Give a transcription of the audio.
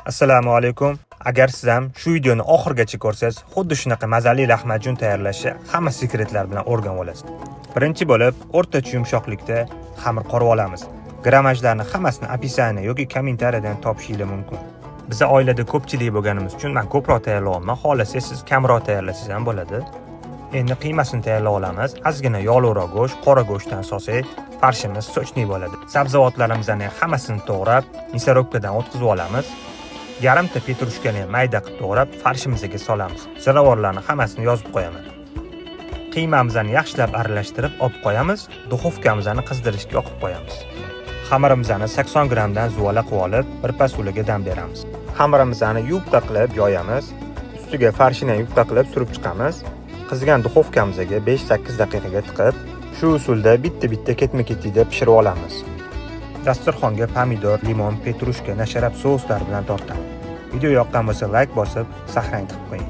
Assalomu alaykum. Agar siz ham shu videoni oxirigacha ko'rsangiz, xuddi shunaqa mazali lahmajun tayyorlashni hamma sekretlar bilan o'rganib olasiz. Birinchi bo'lib, o'rtacha yumshoqlikda xamir qorib olamiz. Grammajlarni hammasini описание yoki kommentariyadan topishingiz mumkin. Biz oilada ko'pchilik bo'lganimiz uchun men ko'proq tayyorlayapman. Xohlasangiz siz kamroq tayyorlasangiz ham bo'ladi. Endi qiymasini tayyorlab olamiz. Ozgina yog'liroq go'sht, qora go'shtdan solsak, farshimiz sochni bo'ladi. Sabzavotlarimizni hammasini to'g'rab, мясорубкаdan o'tkazib olamiz. Yarimta petrushkani mayda qilib to'g'rab, farshimizga solamiz. Ziravorlarni hammasini yozib qo'yaman. Qiymamizni yaxshilab aralashtirib olib qo'yamiz. Duxovkamizni qizdirishga yoqib qo'yamiz. Xamirimizni 80 grammdan zuvala qilib olib, birpas uliga dam beramiz. Xamirimizni yupqa qilib yoyamiz. Ustiga farshini yupqa qilib surib chiqamiz. Qizigan duxovkamizga 5-8 daqiqaga tiqib, shu usulda bitta-bitta ketma-ketlikda pishirib olamiz. Dasturxonga pomidor, limon, petrushka, nasharab souslar bilan tortamiz. Video yoqqan bo'lsa like bosib, sahlang qilib qo'ying.